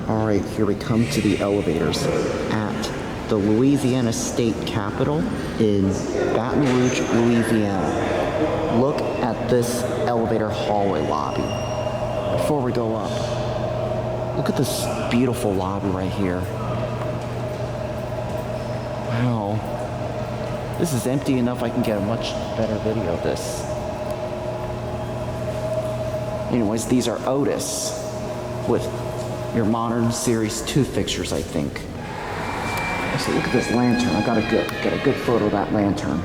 All right, here we come to the elevators at the Louisiana State Capitol in Baton Rouge, Louisiana. Look at this elevator hallway lobby. Before we go up, look at this beautiful lobby right here. Wow. This is empty enough I can get a much better video of this. Anyways, these are Otis with your modern series 2 fixtures, I think. So look at this lantern. I got a good photo of that lantern.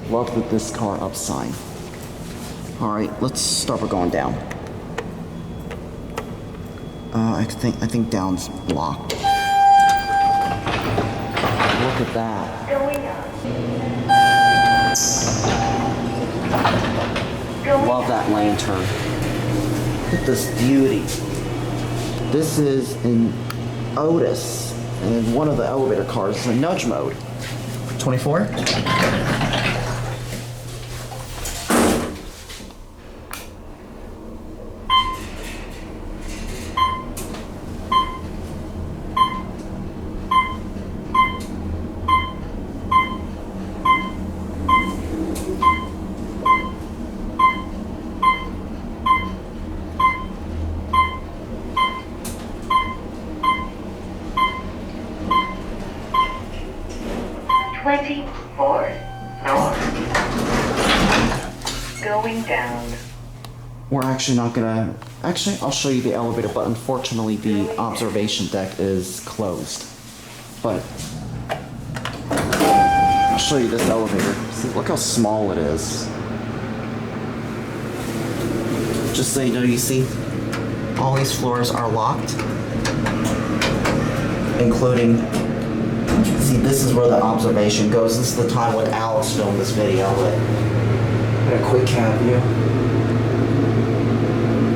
Love with this car up sign. All right, let's start by going down. I think down's blocked. Look at that. Love that lantern. Look at this beauty. This is in Otis, and in one of the elevator cars is in nudge mode. 24? Going down. We're actually not gonna... Actually, I'll show you the elevator, but unfortunately the observation deck is closed. But I'll show you this elevator. See, look how small it is. Just so you know, you see, all these floors are locked, including... See, this is where the observation goes. This is the time when Alex filmed this video, but a quick cab view.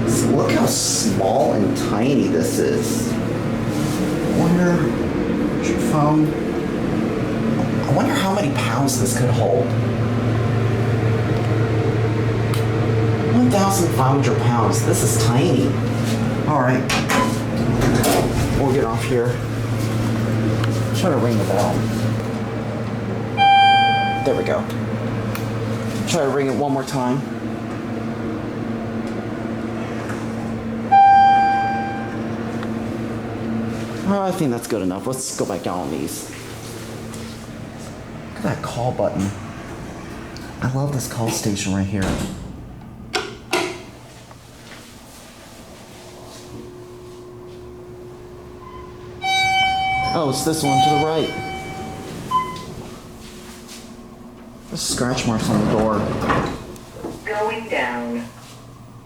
See, look how small and tiny this is. I wonder how many pounds this could hold. 1,500 pounds. This is tiny. All right, we'll get off here. Try to ring the bell. There we go. Try to ring it one more time. Oh, I think that's good enough. Let's go back down on these. Look at that call button. I love this call station right here. Oh, it's this one to the right. There's scratch marks on the door. Going down.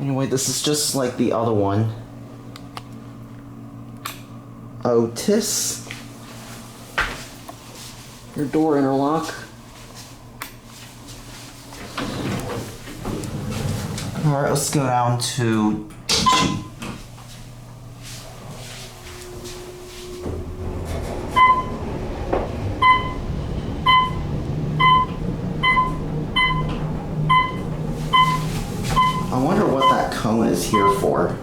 Anyway, this is just like the other one. Otis. Your door interlock. Alright, let's go down to G. I wonder what that cone is here for.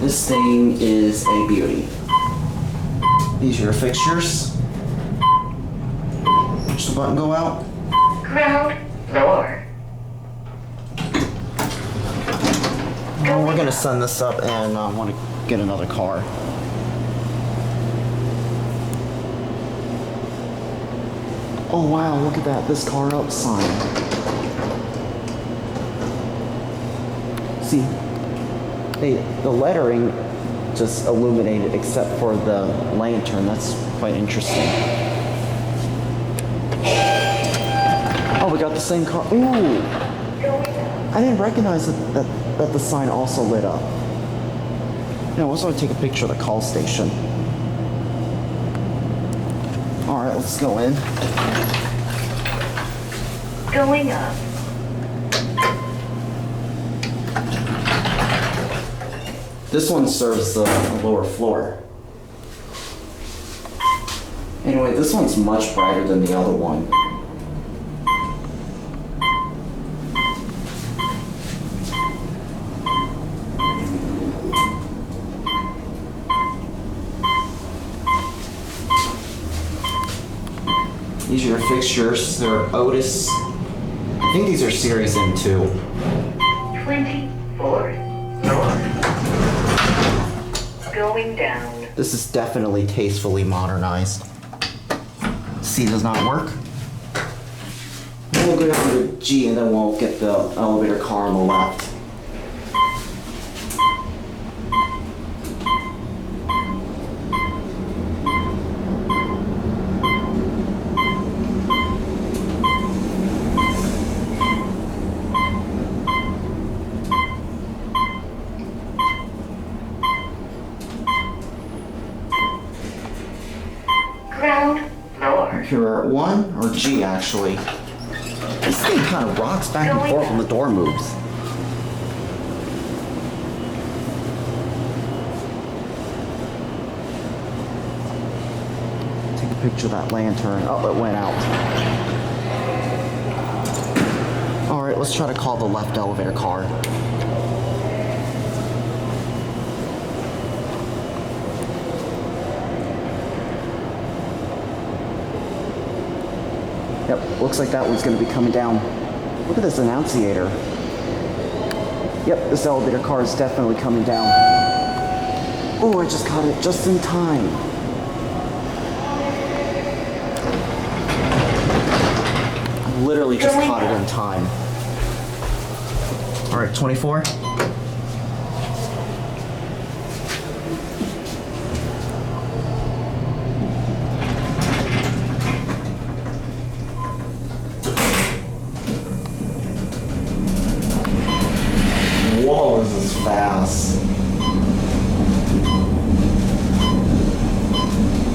This thing is a beauty. These are your fixtures. Push the button, go out. Ground floor. Well, we're gonna send this up and want to get another car. Oh wow, look at that, this car up sign. See, the lettering just illuminated except for the lantern. That's quite interesting. Oh, we got the same car. Ooh! I didn't recognize that the sign also lit up. You know, I was going to take a picture of the call station. Alright, let's go in. Going up. This one serves the lower floor. Anyway, this one's much brighter than the other one. your fixtures. They're Otis. I think these are Series M2. 24th floor. Going down. This is definitely tastefully modernized. C does not work. We'll go down to G and then we'll get the elevator car on the left. Ground floor. Here at 1 or G actually. This thing kind of rocks back and forth when the door moves. Take a picture of that lantern. Oh, it went out. Alright, let's try to call the left elevator car. Yep, looks like that one's going to be coming down. Look at this annunciator. Yep, this elevator car is definitely coming down. Oh, I just caught it just in time. I literally just caught it in time. All right, 24. Whoa, this is fast.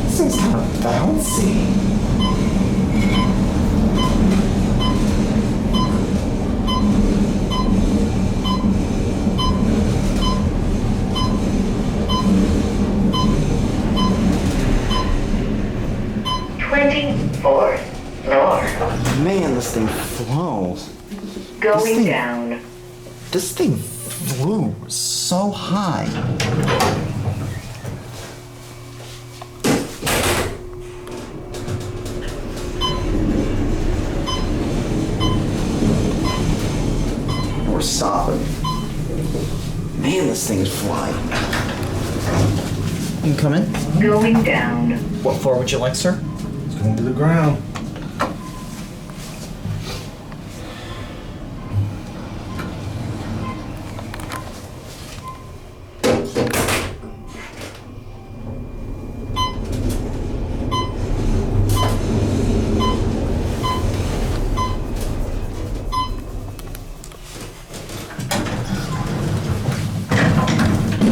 This thing's kind of bouncy. Fourth floor. Man, this thing flows. Going down. This thing flew so high. We're stopping. Man, this thing is flying. You can come in. Going down. What floor would you like, sir? It's going to the ground.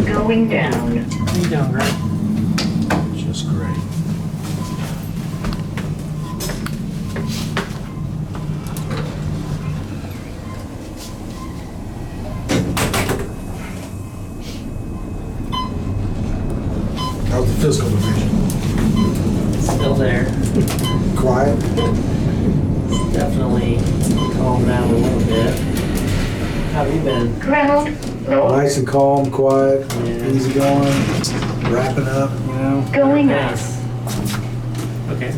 Going down. How you doing, Greg? Just great. How's the physical division? Still there. Quiet? Definitely calmed down a little bit. How have you been? Ground floor. Nice and calm, quiet, Yeah. easy going, wrapping up, you know? Going up. Nice. Okay.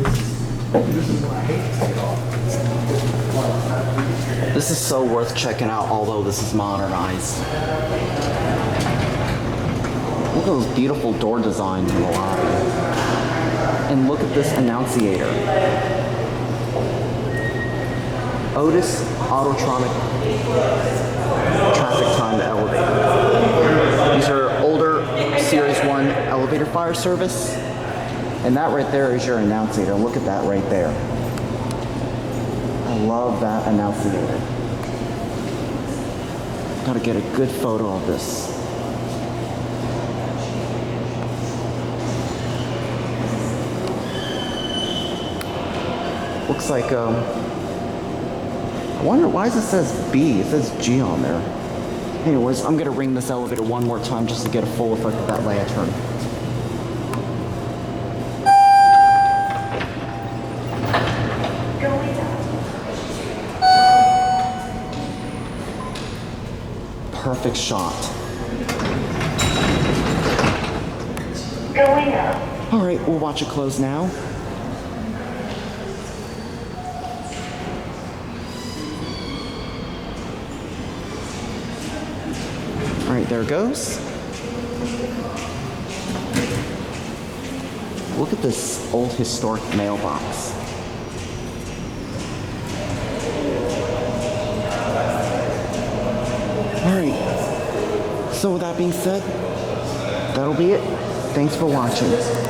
This is so worth checking out, although this is modernized. Look at those beautiful door designs in the lobby. And look at this annunciator. Otis Autotronic traffic time elevator. These are older Series 1 elevator fire service. And that right there is your annunciator. Look at that right there. I love that annunciator. Gotta get a good photo of this. Looks like, I wonder why does it says B? It says G on there. Anyways, I'm gonna ring this elevator one more time just to get a full effect of that lantern. Going up. Perfect shot. Going up. All right, we'll watch it close now. Alright, there it goes. Look at this old historic mailbox. Alright, so with that being said, that'll be it. Thanks for watching.